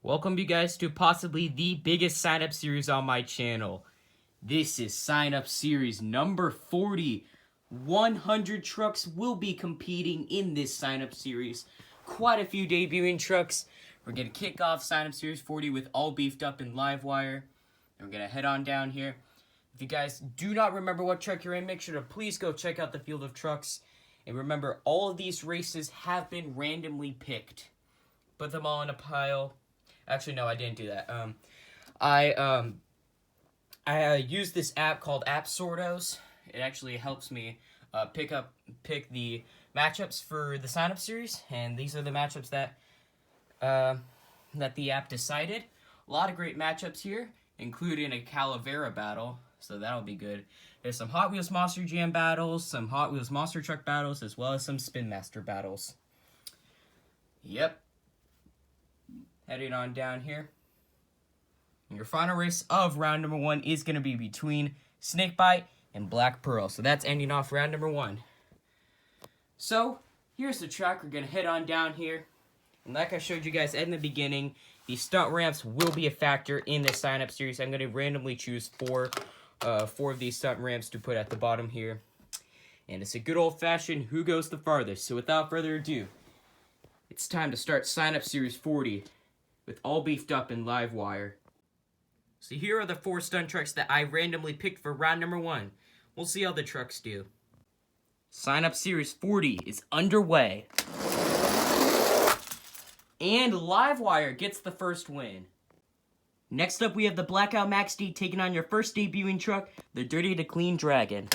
Welcome you guys to possibly the biggest sign-up series on my channel. This is sign-up series number 40. 100 trucks will be competing in this sign-up series. Quite a few debuting trucks. We're going to kick off sign-up series 40 with all beefed up in live wire. And we're going to head on down here. If you guys do not remember what truck you're in, make sure to please go check out the field of trucks. And remember, all of these races have been randomly picked. Put them all in a pile. Actually, no, I didn't do that. I use this app called App Sortos. It actually helps me pick the matchups for the sign-up series, and these are the matchups that the app decided. A lot of great matchups here, including a Calavera battle, so that'll be good. There's some Hot Wheels Monster Jam battles, some Hot Wheels Monster Truck battles, as well as some Spin Master battles. Yep. Heading on down here. And your final race of round number 1 is going to be between Snakebite and Black Pearl. So that's ending off round number 1. So, here's the track. We're going to head on down here. And like I showed you guys in the beginning, the stunt ramps will be a factor in the sign-up series. I'm going to randomly choose four of these stunt ramps to put at the bottom here. And it's a good old-fashioned who goes the farthest. So without further ado, it's time to start sign-up series 40. With all beefed up in live wire. So here are the 4 stunt trucks that I randomly picked for round number 1. We'll see how the trucks do. Sign up series 40 is underway. And live wire gets the first win. Next up we have the Blackout Max D taking on your first debuting truck, the Dirty to Clean Dragon.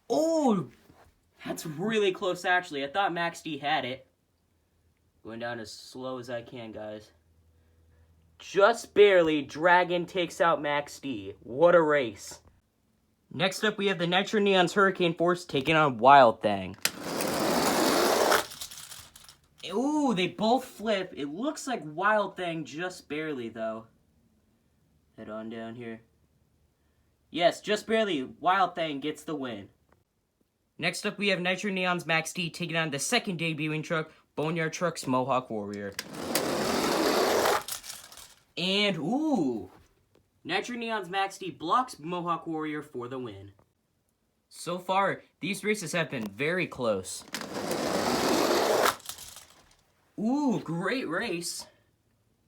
Oh, that's really close actually. I thought Max D had it. Going down as slow as I can, guys. Just barely, Dragon takes out Max D. What a race. Next up, we have the Nitro Neon's Hurricane Force taking on Wild Thing. Ooh, they both flip. It looks like Wild Thing just barely, though. Head on down here. Yes, just barely, Wild Thing gets the win. Next up, we have Nitro Neon's Max D taking on the second debuting truck, Boneyard Trucks Mohawk Warrior. And, ooh, Nitro Neon's Max D blocks Mohawk Warrior for the win. So far, these races have been very close. Ooh, great race.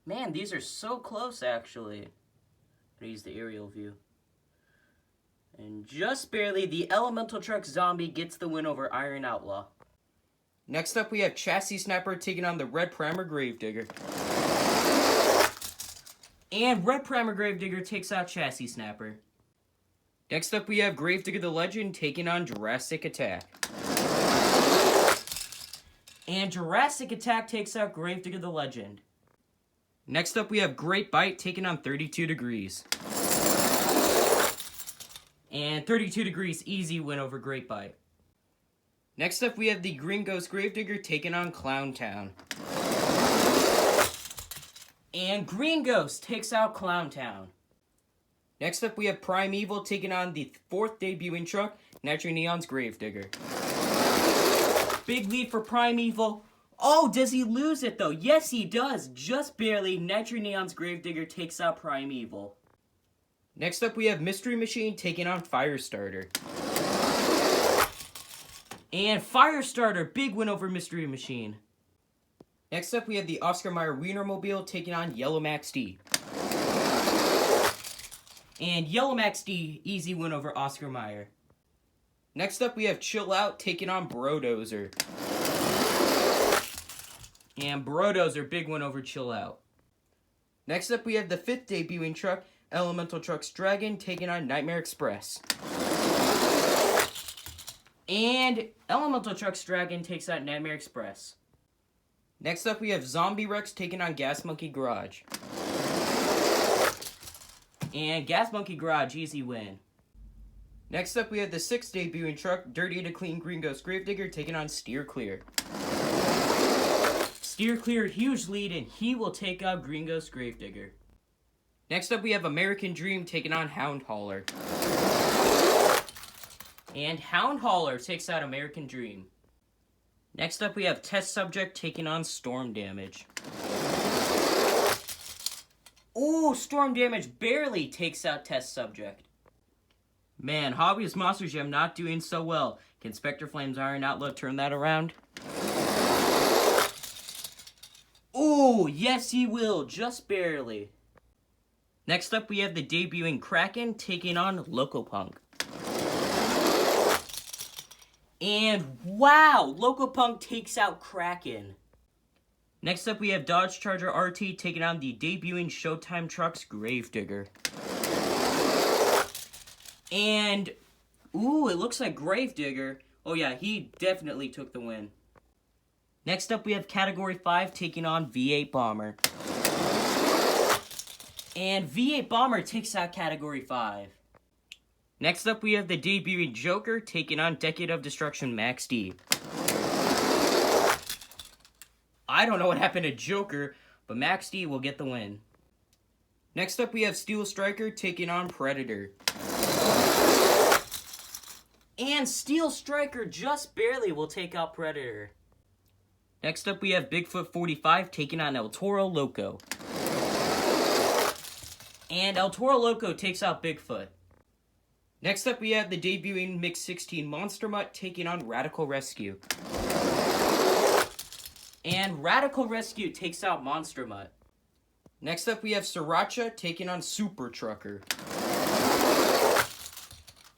Man, these are so close, actually. I'm gonna use the aerial view. And just barely, the Elemental Truck Zombie gets the win over Iron Outlaw. Next up, we have Chassis Sniper taking on the Red Primer Gravedigger. And Red Primer Gravedigger takes out Chassis Snapper. Next up, we have Gravedigger the Legend taking on Jurassic Attack. And Jurassic Attack takes out Gravedigger the Legend. Next up, we have Great Bite taking on 32 Degrees. And 32 Degrees easy win over Great Bite. Next up, we have the Green Ghost Gravedigger taking on Clown Town. And Green Ghost takes out Clown Town. Next up, we have Prime Evil taking on the 4th debuting truck, Nitro Neon's Gravedigger. Big lead for Prime Evil. Oh, does he lose it, though? Yes, he does. Just barely, Nitro Neon's Gravedigger takes out Prime Evil. Next up, we have Mystery Machine taking on Firestarter. And Firestarter, big win over Mystery Machine. Next up, we have the Oscar Mayer Wienermobile taking on Yellow Max D. And Yellow Max D, easy win over Oscar Mayer. Next up, we have Chill Out taking on Brodozer. And Brodozer, big win over Chill Out. Next up, we have the 5th debuting truck, Elemental Trucks Dragon, taking on Nightmare Express. And Elemental Trucks Dragon takes out Nightmare Express. Next up, we have Zombie Rex taking on Gas Monkey Garage. And Gas Monkey Garage, easy win. Next up, we have the 6th debuting truck, Dirty to Clean Green Ghost Gravedigger, taking on Steer Clear. Steer Clear, huge lead, and he will take out Green Ghost Gravedigger. Next up, we have American Dream taking on Hound Hauler. And Hound Hauler takes out American Dream. Next up, we have Test Subject taking on Storm Damage. Ooh, Storm Damage barely takes out Test Subject. Man, Hot Wheels Monster Jam not doing so well. Can Spectre Flame's Iron Outlaw turn that around? Ooh, yes he will, just barely. Next up, we have the debuting Kraken taking on Locopunk. And wow, Locopunk takes out Kraken. Next up, we have Dodge Charger RT taking on the debuting Showtime Trucks Gravedigger. And, ooh, it looks like Gravedigger. Oh yeah, he definitely took the win. Next up, we have Category 5 taking on V8 Bomber. And V8 Bomber takes out Category 5. Next up, we have the debuting Joker taking on Decade of Destruction Max D. I don't know what happened to Joker, but Max D will get the win. Next up, we have Steel Striker taking on Predator. And Steel Striker just barely will take out Predator. Next up, we have Bigfoot 45 taking on El Toro Loco. And El Toro Loco takes out Bigfoot. Next up, we have the debuting Mix 16 Monster Mutt taking on Radical Rescue. And Radical Rescue takes out Monster Mutt. Next up, we have Sriracha taking on Super Trucker.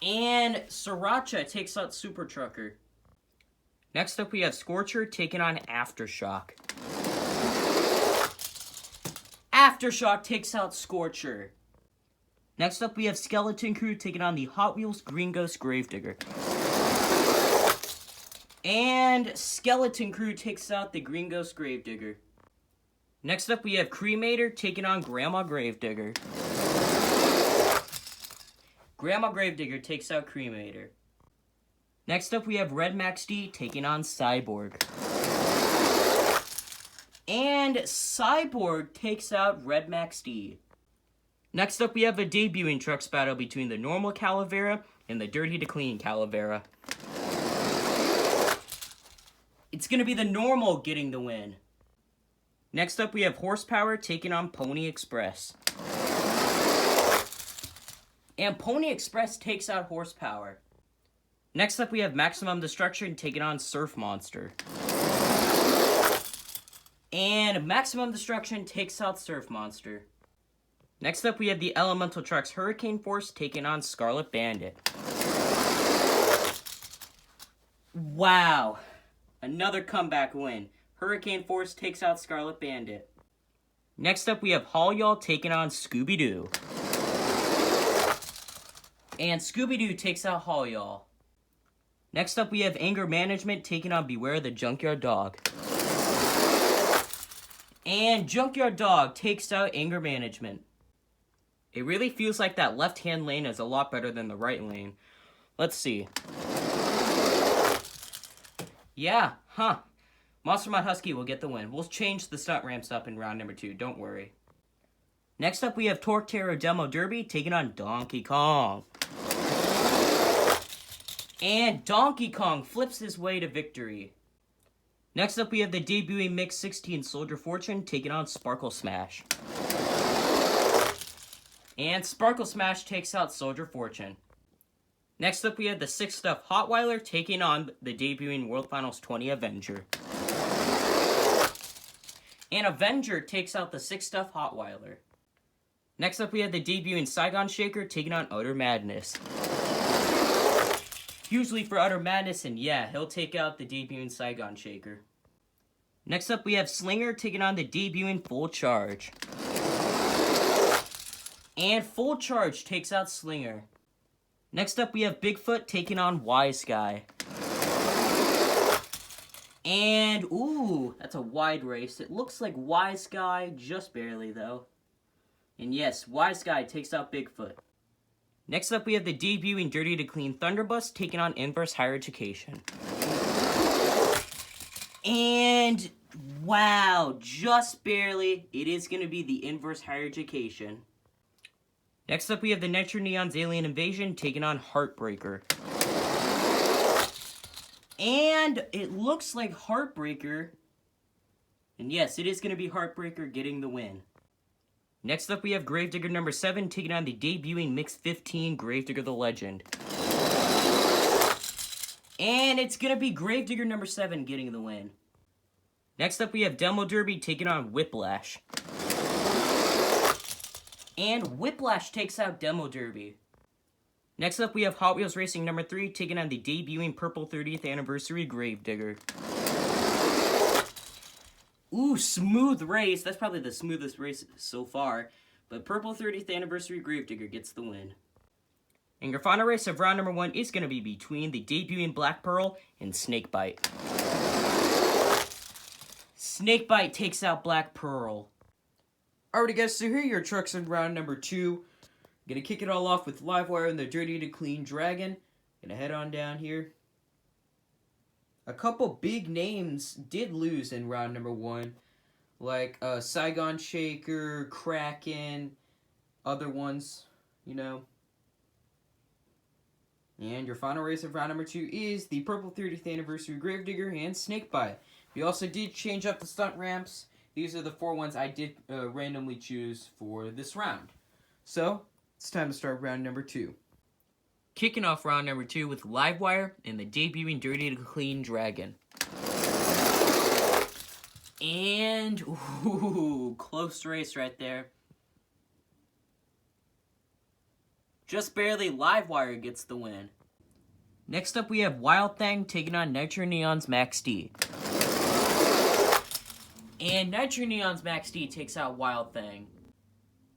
And Sriracha takes out Super Trucker. Next up, we have Scorcher taking on Aftershock. Aftershock takes out Scorcher. Next up, we have Skeleton Crew taking on the Hot Wheels Green Ghost Gravedigger. And Skeleton Crew takes out the Green Ghost Gravedigger. Next up, we have Cremator taking on Grandma Gravedigger. Grandma Gravedigger takes out Cremator. Next up, we have Red Max D taking on Cyborg. And Cyborg takes out Red Max D. Next up, we have a debuting trucks battle between the normal Calavera and the dirty to clean Calavera. It's going to be the normal getting the win. Next up, we have Horsepower taking on Pony Express. And Pony Express takes out Horsepower. Next up, we have Maximum Destruction taking on Surf Monster. And Maximum Destruction takes out Surf Monster. Next up, we have the Elemental Trucks Hurricane Force taking on Scarlet Bandit. Wow. Another comeback win. Hurricane Force takes out Scarlet Bandit. Next up, we have Haul Y'all taking on Scooby-Doo. And Scooby-Doo takes out Haul Y'all. Next up, we have Anger Management taking on Beware the Junkyard Dog. And Junkyard Dog takes out Anger Management. It really feels like that left-hand lane is a lot better than the right lane. Let's see. Yeah, Monster Mod Husky will get the win. We'll change the stunt ramps up in round number 2, don't worry. Next up, we have Torque Terror Demo Derby taking on Donkey Kong. And Donkey Kong flips his way to victory. Next up, we have the debuting Mix 16 Soldier Fortune taking on Sparkle Smash. And Sparkle Smash takes out Soldier Fortune. Next up, we have the 6 Stuff Hotweiler taking on the debuting World Finals 20 Avenger. And Avenger takes out the 6 Stuff Hotweiler. Next up, we have the debuting Saigon Shaker taking on Utter Madness. Hugely for Utter Madness, and yeah, he'll take out the debuting Saigon Shaker. Next up, we have Slinger taking on the debuting Full Charge. And Full Charge takes out Slinger. Next up, we have Bigfoot taking on Wise Guy. And, ooh, that's a wide race. It looks like Wise Guy, just barely, though. And yes, Wise Guy takes out Bigfoot. Next up, we have the debuting Dirty to Clean Thunderbus taking on Inverse Higher Education. And, wow, just barely, it is going to be the Inverse Higher Education. Next up, we have the Nitro Neon's Alien Invasion taking on Heartbreaker. And it looks like Heartbreaker. And yes, it is going to be Heartbreaker getting the win. Next up, we have Gravedigger number 7 taking on the debuting Mix 15 Gravedigger the Legend. And it's going to be Gravedigger number 7 getting the win. Next up, we have Demo Derby taking on Whiplash. And Whiplash takes out Demo Derby. Next up, we have Hot Wheels Racing number 3 taking on the debuting Purple 30th Anniversary Gravedigger. Ooh, smooth race. That's probably the smoothest race so far. But Purple 30th Anniversary Gravedigger gets the win. And your final race of round number 1 is going to be between the debuting Black Pearl and Snakebite. Snakebite takes out Black Pearl. Alrighty guys, so here are your trucks in round number 2. I'm going to kick it all off with Livewire and the Dirty to Clean Dragon. Going to head on down here. A couple big names did lose in round number 1. Like Saigon Shaker, Kraken, other ones, you know. And your final race of round number 2 is the Purple 30th Anniversary Gravedigger and Snakebite. We also did change up the stunt ramps. These are the 4 ones I did randomly choose for this round. So, it's time to start round number 2. Kicking off round number 2 with Livewire and the debuting Dirty to Clean Dragon. And, ooh, close race right there. Just barely Livewire gets the win. Next up we have Wild Thing taking on Nitro Neon's Max D. And Nitro Neon's Max D takes out Wild Thing.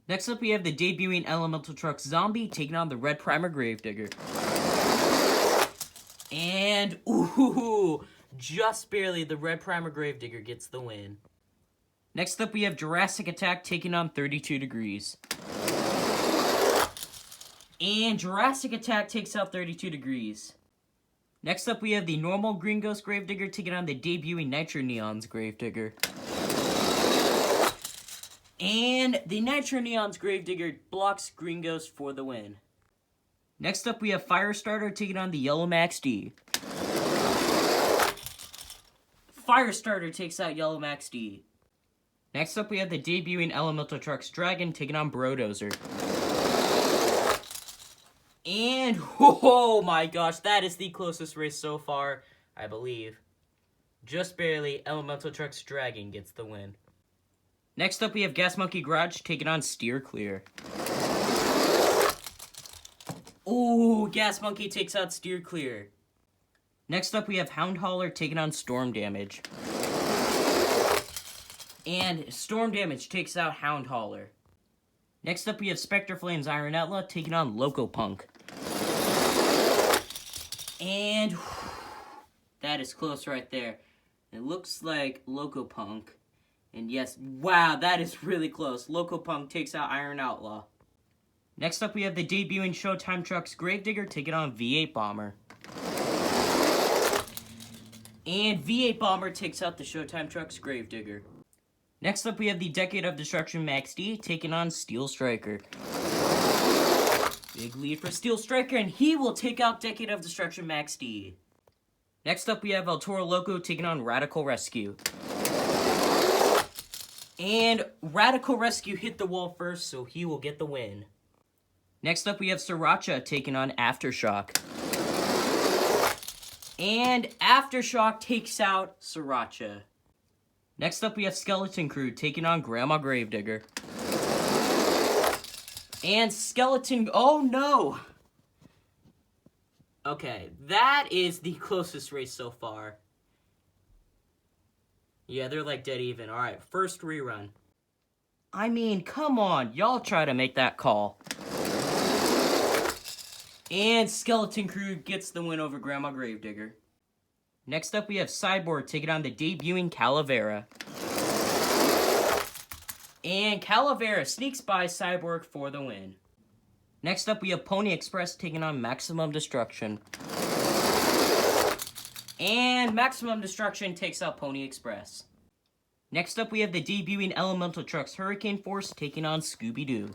Next up we have the debuting Elemental Truck Zombie taking on the Red Primer Gravedigger. And, ooh, just barely the Red Primer Gravedigger gets the win. Next up we have Jurassic Attack taking on 32 Degrees. And Jurassic Attack takes out 32 Degrees. Next up we have the normal Green Ghost Gravedigger taking on the debuting Nitro Neon's Gravedigger. And the Nitro Neon's Gravedigger blocks Green Ghost for the win. Next up we have Firestarter taking on the Yellow Max D. Firestarter takes out Yellow Max D. Next up we have the debuting Elemental Trucks Dragon taking on Brodozer. And, oh my gosh, that is the closest race so far, I believe. Just barely, Elemental Trucks Dragon gets the win. Next up, we have Gas Monkey Garage taking on Steer Clear. Ooh, Gas Monkey takes out Steer Clear. Next up, we have Hound Hauler taking on Storm Damage. And Storm Damage takes out Hound Hauler. Next up, we have Spectre Flames Iron Outlaw taking on Loco Punk. And that is close right there. It looks like Loco Punk. And yes, wow, that is really close. Loco Punk takes out Iron Outlaw. Next up, we have the debuting Showtime Trucks Gravedigger taking on V8 Bomber. And V8 Bomber takes out the Showtime Trucks Gravedigger. Next up, we have the Decade of Destruction Max D taking on Steel Striker. Big lead for Steel Striker, and he will take out Decade of Destruction Max D. Next up, we have El Toro Loco taking on Radical Rescue. And Radical Rescue hit the wall first, so he will get the win. Next up, we have Sriracha taking on Aftershock. And Aftershock takes out Sriracha. Next up, we have Skeleton Crew taking on Grandma Gravedigger. And Skeleton... Oh, no! Okay, that is the closest race so far. Yeah, they're like dead even. Alright, first rerun. I mean, come on. Y'all try to make that call. And Skeleton Crew gets the win over Grandma Gravedigger. Next up, we have Cyborg taking on the debuting Calavera. And Calavera sneaks by Cyborg for the win. Next up, we have Pony Express taking on Maximum Destruction. And Maximum Destruction takes out Pony Express. Next up, we have the debuting Elemental Trucks Hurricane Force taking on Scooby-Doo.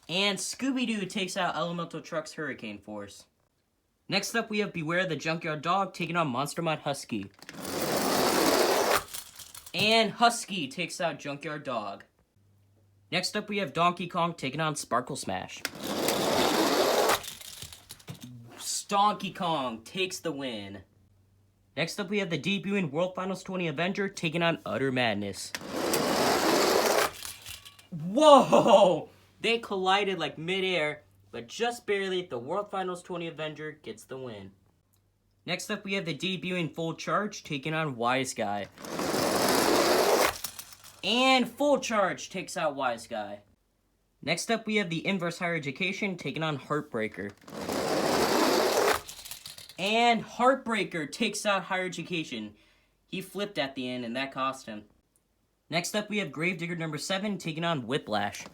And Scooby-Doo takes out Elemental Trucks Hurricane Force. Next up, we have Beware the Junkyard Dog taking on Monster Mod Husky. And Husky takes out Junkyard Dog. Next up, we have Donkey Kong taking on Sparkle Smash. Donkey Kong takes the win. Next up, we have the debuting World Finals 20 Avenger taking on Utter Madness. Whoa! They collided like midair, but just barely. The World Finals 20 Avenger gets the win. Next up, we have the debuting Full Charge taking on Wise Guy. And Full Charge takes out Wise Guy. Next up, we have the Inverse Higher Education taking on Heartbreaker. And Heartbreaker takes out Higher Education. He flipped at the end, and that cost him. Next up, we have Gravedigger number 7 taking on Whiplash.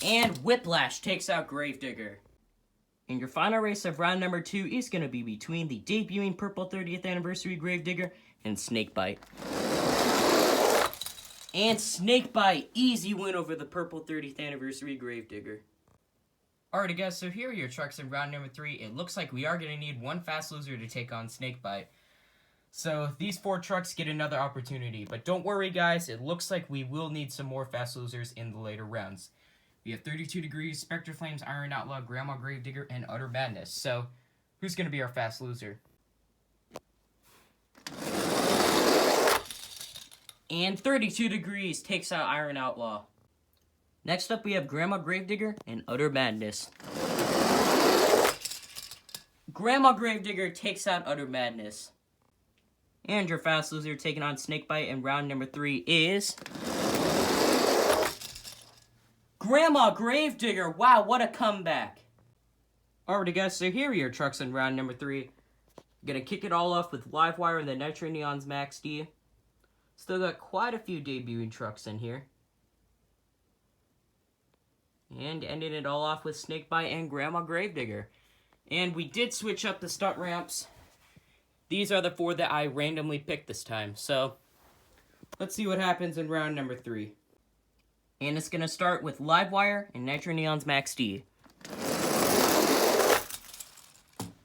And Whiplash takes out Gravedigger. And your final race of round number 2 is going to be between the debuting Purple 30th Anniversary Gravedigger and Snakebite. And Snakebite, easy win over the Purple 30th Anniversary Gravedigger. Alrighty guys, so here are your trucks in round number 3. It looks like we are going to need one fast loser to take on Snakebite. So these 4 trucks get another opportunity. But don't worry guys, it looks like we will need some more fast losers in the later rounds. We have 32 Degrees, Spectre Flames, Iron Outlaw, Grandma Gravedigger, and Utter Madness. So who's going to be our fast loser? And 32 Degrees takes out Iron Outlaw. Next up, we have Grandma Gravedigger and Utter Madness. Grandma Gravedigger takes out Utter Madness. And your fast loser taking on Snakebite in round number 3 is... Grandma Gravedigger! Wow, what a comeback! Alrighty guys, so here are your trucks in round number 3. Gonna kick it all off with Livewire and the Nitro Neons Max D. Still got quite a few debuting trucks in here. And ending it all off with Snakebite and Grandma Gravedigger. And we did switch up the stunt ramps. These are the 4 that I randomly picked this time. So, let's see what happens in round number 3. And it's going to start with Livewire and Nitro Neons Max D.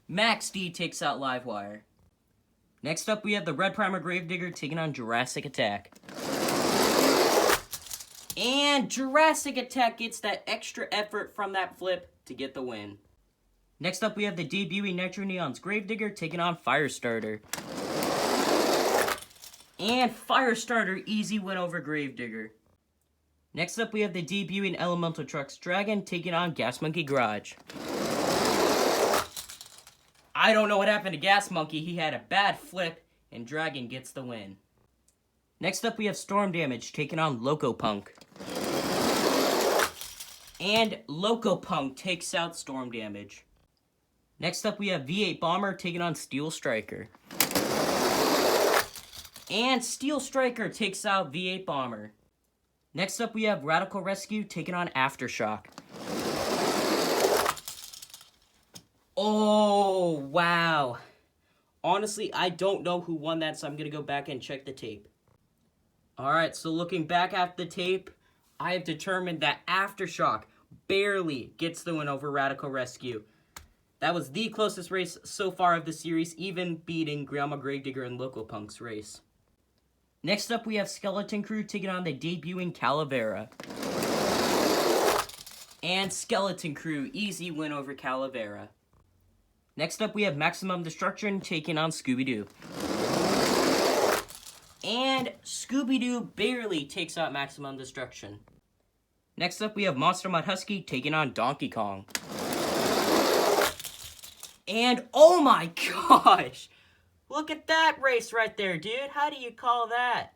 Max D takes out Livewire. Next up, we have the Red Primer Gravedigger taking on Jurassic Attack. And Jurassic Attack gets that extra effort from that flip to get the win. Next up, we have the debuting Nitro Neons Gravedigger taking on Firestarter. And Firestarter, easy win over Gravedigger. Next up, we have the debuting Elemental Trucks Dragon taking on Gas Monkey Garage. I don't know what happened to Gas Monkey. He had a bad flip, and Dragon gets the win. Next up, we have Storm Damage taking on Loco Punk. And Loco Punk takes out Storm Damage. Next up, we have V8 Bomber taking on Steel Striker. And Steel Striker takes out V8 Bomber. Next up, we have Radical Rescue taking on Aftershock. Oh, wow. Honestly, I don't know who won that, so I'm going to go back and check the tape. Alright, so looking back at the tape, I have determined that Aftershock barely gets the win over Radical Rescue. That was the closest race so far of the series, even beating Grandma Gravedigger and Loco Punk's race. Next up, we have Skeleton Crew taking on the debuting Calavera. And Skeleton Crew, easy win over Calavera. Next up, we have Maximum Destruction taking on Scooby-Doo. And Scooby-Doo barely takes out Maximum Destruction. Next up, we have Monster Mod Husky taking on Donkey Kong. And oh my gosh! Look at that race right there, dude. How do you call that?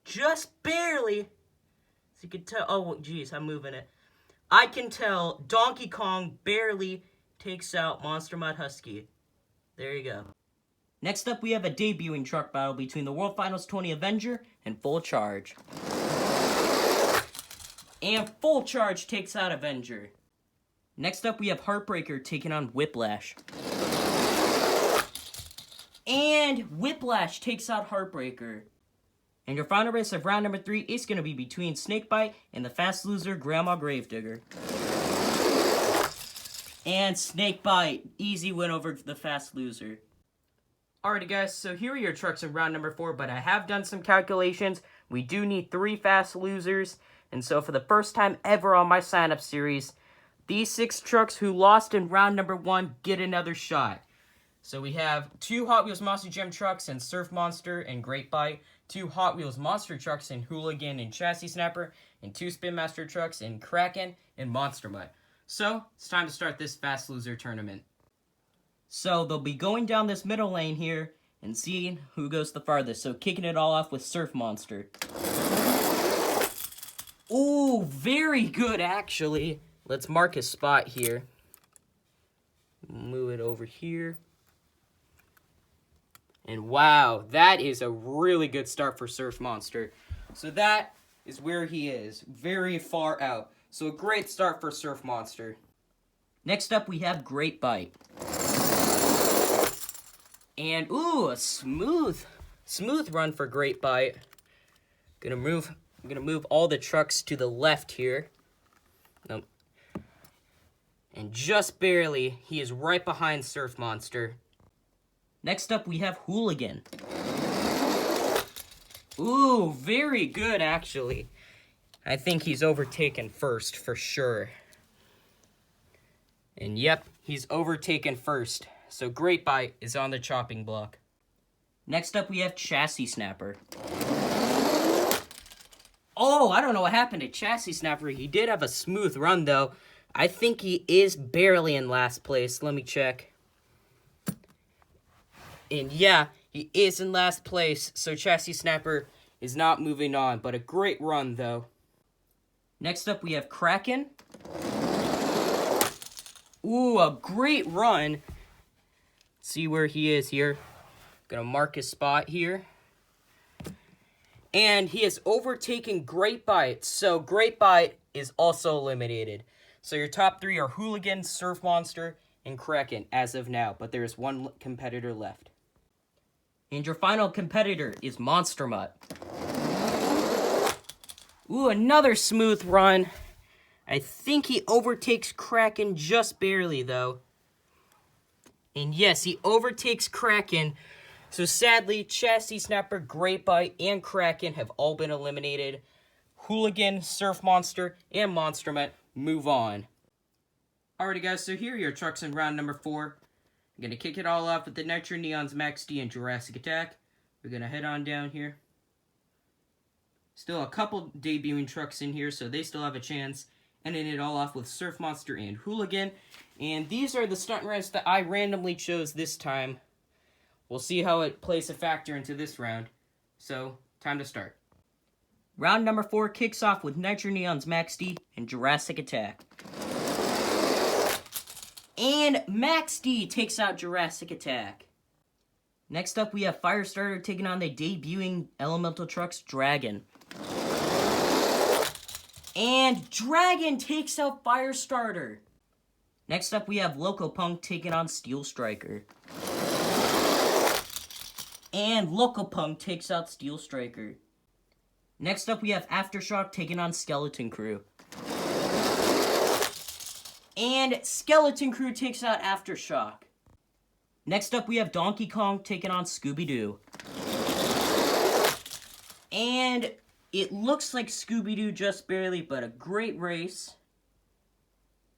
Just barely. So you can tell. Oh, geez, I'm moving it. I can tell Donkey Kong barely takes out Monster Mod Husky. There you go. Next up, we have a debuting truck battle between the World Finals 20 Avenger and Full Charge. And Full Charge takes out Avenger. Next up, we have Heartbreaker taking on Whiplash. And Whiplash takes out Heartbreaker. And your final race of round number 3 is going to be between Snakebite and the fast loser, Grandma Gravedigger. And Snakebite, easy win over the fast loser. Alrighty guys, so here are your trucks in round number 4, but I have done some calculations. We do need 3 fast losers, and so for the first time ever on my sign-up series, these 6 trucks who lost in round number 1 get another shot. So we have 2 Hot Wheels Monster Jam trucks in Surf Monster and Great Bite, 2 Hot Wheels Monster trucks in Hooligan and Chassis Snapper, and 2 Spin Master trucks in Kraken and Monster Mutt. So, it's time to start this Fast Loser tournament. So, they'll be going down this middle lane here and seeing who goes the farthest. So, kicking it all off with Surf Monster. Ooh, very good, actually. Let's mark his spot here. Move it over here. And wow, that is a really good start for Surf Monster. So that is where he is, very far out. So a great start for Surf Monster. Next up, we have Great Bite. And ooh, a smooth run for Great Bite. I'm gonna move all the trucks to the left here. Nope. And just barely, he is right behind Surf Monster. Next up, we have Hooligan. Ooh, very good, actually. I think he's overtaken first, for sure. And yep, he's overtaken first. So Great Bite is on the chopping block. Next up, we have Chassis Snapper. Oh, I don't know what happened to Chassis Snapper. He did have a smooth run, though. I think he is barely in last place. Let me check. And yeah, he is in last place, so Chassis Snapper is not moving on, but a great run, though. Next up, we have Kraken. Ooh, a great run. See where he is here. Gonna mark his spot here. And he has overtaken Great Bite, so Great Bite is also eliminated. So your top 3 are Hooligan, Surf Monster, and Kraken as of now, but there is 1 competitor left. And your final competitor is Monster Mutt. Ooh, another smooth run. I think he overtakes Kraken just barely, though. And yes, he overtakes Kraken. So sadly, Chassis Snapper, Great Bite, and Kraken have all been eliminated. Hooligan, Surf Monster, and Monster Mutt move on. Alrighty guys, so here are your trucks in round number 4. I'm going to kick it all off with the Nitro Neons Max D and Jurassic Attack. We're going to head on down here. Still a couple debuting trucks in here, so they still have a chance. Ending it all off with Surf Monster and Hooligan. And these are the stunt rounds that I randomly chose this time. We'll see how it plays a factor into this round. So, time to start. Round number 4 kicks off with Nitro Neons Max D and Jurassic Attack. And Max D takes out Jurassic Attack. Next up, we have Firestarter taking on the debuting Elemental Trucks Dragon. And Dragon takes out Firestarter. Next up, we have Loco Punk taking on Steel Striker. And Loco Punk takes out Steel Striker. Next up, we have Aftershock taking on Skeleton Crew. And Skeleton Crew takes out Aftershock. Next up, we have Donkey Kong taking on Scooby-Doo. And it looks like Scooby-Doo just barely, but a great race.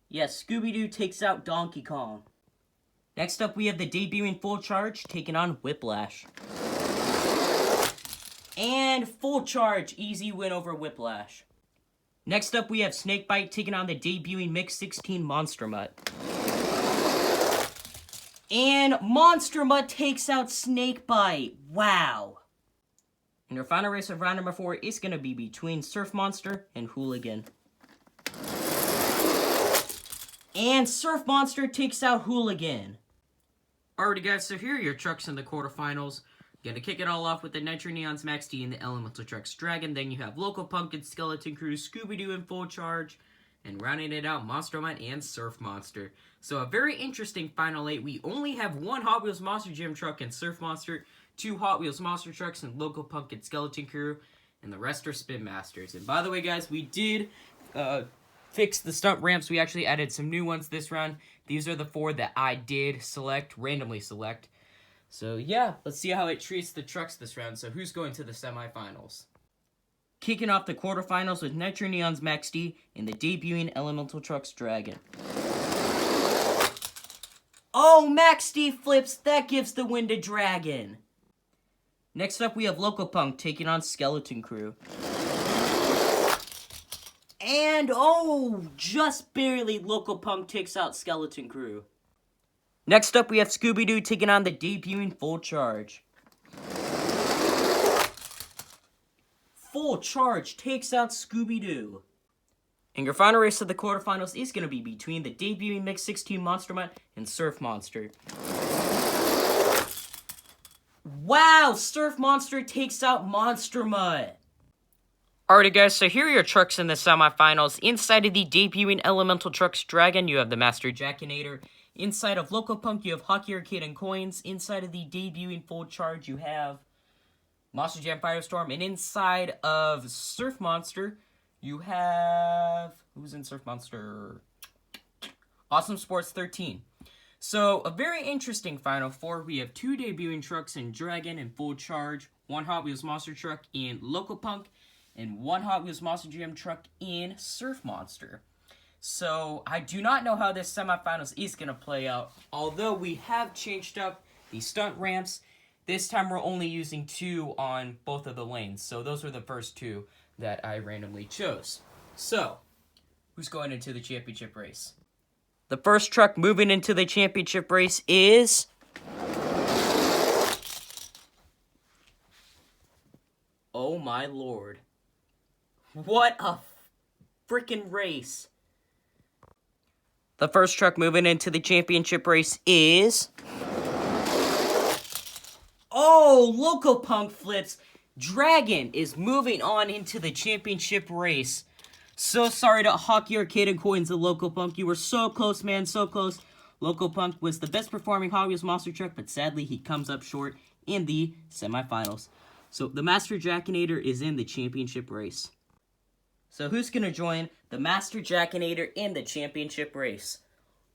Yes, Scooby-Doo takes out Donkey Kong. Next up, we have the debuting Full Charge taking on Whiplash. And Full Charge, easy win over Whiplash. Next up, we have Snakebite taking on the debuting Mix 16 Monster Mutt. And Monster Mutt takes out Snakebite. Wow. And your final race of round number 4 is going to be between Surf Monster and Hooligan. And Surf Monster takes out Hooligan. Alrighty guys, so here are your trucks in the quarterfinals. Gonna kick it all off with the Nitro Neons Max D and the Elemental Trucks Dragon. Then you have Local Pumpkin, Skeleton Crew, Scooby-Doo in Full Charge. And rounding it out, Monster Mutt and Surf Monster. So a very interesting Final 8. We only have 1 Hot Wheels Monster Jam truck in Surf Monster, 2 Hot Wheels Monster Trucks and Local Punk and Skeleton Crew, and the rest are Spin Masters. And by the way, guys, we did fix the stunt ramps. We actually added some new ones this round. These are the 4 that I did randomly select. So yeah, let's see how it treats the trucks this round. So who's going to the semifinals? Kicking off the quarterfinals with Nitro Neon's Max D and the debuting Elemental Trucks Dragon. Oh, Max D flips. That gives the win to Dragon. Next up, we have Local Punk taking on Skeleton Crew. And, oh, just barely Local Punk takes out Skeleton Crew. Next up, we have Scooby-Doo taking on the debuting Full Charge. Full Charge takes out Scooby-Doo. And your final race of the quarterfinals is going to be between the debuting Mix 16 Monster Mutt and Surf Monster. Wow, Surf Monster takes out Monster Mutt. Alrighty guys, so here are your trucks in the semifinals. Inside of the debuting Elemental Trucks Dragon, you have the Master Jackinator. Inside of Local Punk, you have Hockey Arcade and Coins. Inside of the debuting Full Charge, you have Monster Jam Firestorm. And inside of Surf Monster, you have... Who's in Surf Monster? Awesome Sports 13. So, a very interesting Final Four. We have 2 debuting trucks in Dragon and Full Charge, 1 Hot Wheels Monster Truck in Local Punk, and 1 Hot Wheels Monster Jam truck in Surf Monster. So, I do not know how this semifinals is going to play out. Although we have changed up the stunt ramps, this time we're only using 2 on both of the lanes. So, those were the first 2 that I randomly chose. So, who's going into the championship race? The first truck moving into the championship race is... Oh my lord. What a freaking race. The first truck moving into the championship race is... Oh, Local Punk flips. Dragon is moving on into the championship race. So sorry to Hockey Arcade and Coins, the Local Punk. You were so close, man, so close. Local Punk was the best performing Hot Wheels Monster Truck, but sadly he comes up short in the semifinals. So the Master Jackinator is in the championship race. So who's going to join the Master Jackinator in the championship race?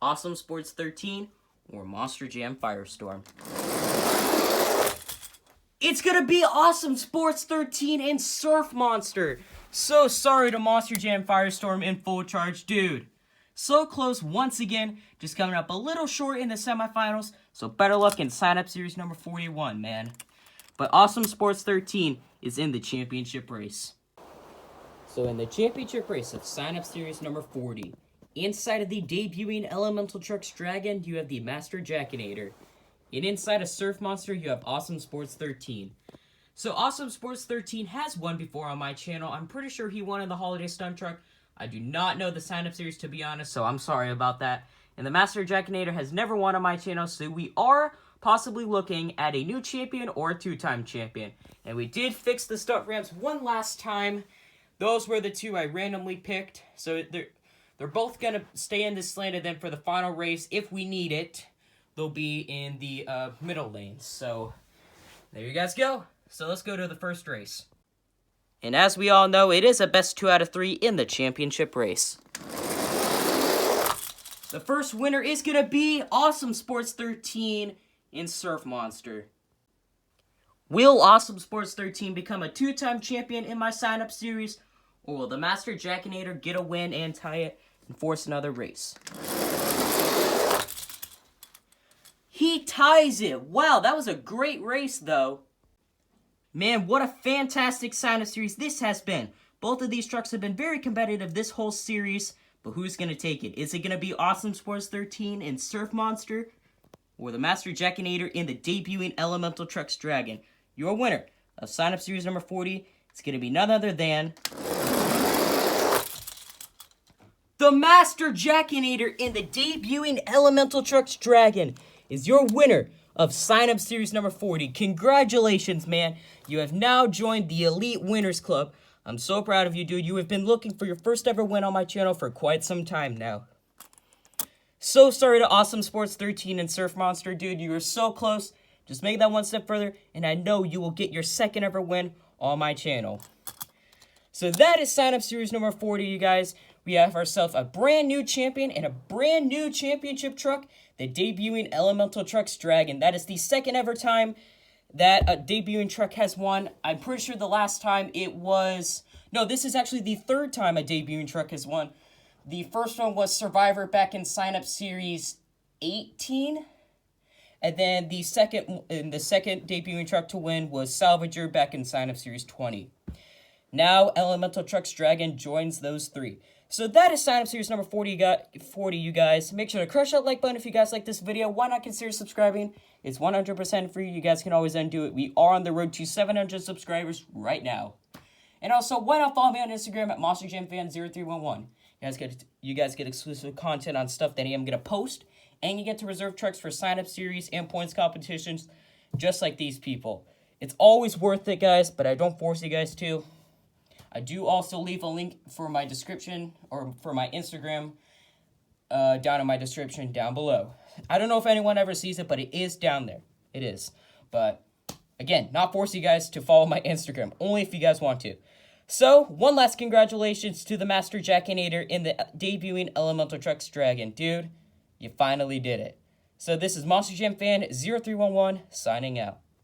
Awesome Sports 13 or Monster Jam Firestorm? It's going to be Awesome Sports 13 and Surf Monster. So sorry to Monster Jam Firestorm in Full Charge, dude. So close once again, just coming up a little short in the semifinals. So better luck in sign-up series number 41, man. But Awesome Sports 13 is in the championship race. So in the championship race of sign-up series number 40, inside of the debuting Elemental Trucks Dragon, you have the Master Jackinator. And inside of Surf Monster, you have Awesome Sports 13. So Awesome Sports 13 has won before on my channel. I'm pretty sure he won in the Holiday Stunt Truck. I do not know the sign-up series, to be honest, so I'm sorry about that. And the Master Jackinator has never won on my channel, so we are possibly looking at a new champion or a 2-time champion. And we did fix the stunt ramps one last time. Those were the 2 I randomly picked. So they're both going to stay in this lane, and then for the final race, if we need it, they'll be in the middle lanes. So there you guys go. So let's go to the first race. And as we all know, it is a best 2 out of 3 in the championship race. The first winner is going to be Awesome Sports 13 in Surf Monster. Will Awesome Sports 13 become a 2-time champion in my sign-up series? Or will the Master Jackinator get a win and tie it and force another race? He ties it. Wow, that was a great race, though. Man, what a fantastic sign-up series this has been. Both of these trucks have been very competitive this whole series, but who's going to take it? Is it going to be Awesome Sports 13 and Surf Monster, or the Master Jackinator in the debuting Elemental Trucks Dragon? Your winner of sign-up series number 40 is going to be none other than the Master Jackinator in the debuting Elemental Trucks Dragon is your winner of sign-up series number 40. Congratulations, man. You have now joined the Elite Winners Club. I'm so proud of you, dude. You have been looking for your first ever win on my channel for quite some time now. So sorry to Awesome Sports 13 and Surf Monster, dude. You were so close. Just make that one step further, and I know you will get your second ever win on my channel. So that is sign up series number 40, you guys. We have ourselves a brand new champion and a brand new championship truck, the debuting Elemental Trucks Dragon. That is the second ever time that a debuting truck has won. I'm pretty sure the last time it was... No, this is actually the third time a debuting truck has won. The first one was Survivor back in sign up series 18. And then the second debuting truck to win was Salvager back in sign up series 20. Now, Elemental Trucks Dragon joins those three. So that is sign up series number 40, you guys. Make sure to crush that like button if you guys like this video. Why not consider subscribing? It's 100% free. You guys can always undo it. We are on the road to 700 subscribers right now. And also, why not follow me on Instagram at MonsterJamFan0311. You guys get exclusive content on stuff that I am going to post. And you get to reserve trucks for sign-up series and points competitions, just like these people. It's always worth it, guys, but I don't force you guys to. I do also leave a link for my description, or for my Instagram, down in my description down below. I don't know if anyone ever sees it, but it is down there. It is. But, again, not force you guys to follow my Instagram, only if you guys want to. So, one last congratulations to the Master Jackinator in the debuting Elemental Trucks Dragon. Dude, you finally did it. So this is Monster Jam Fan 0311 signing out.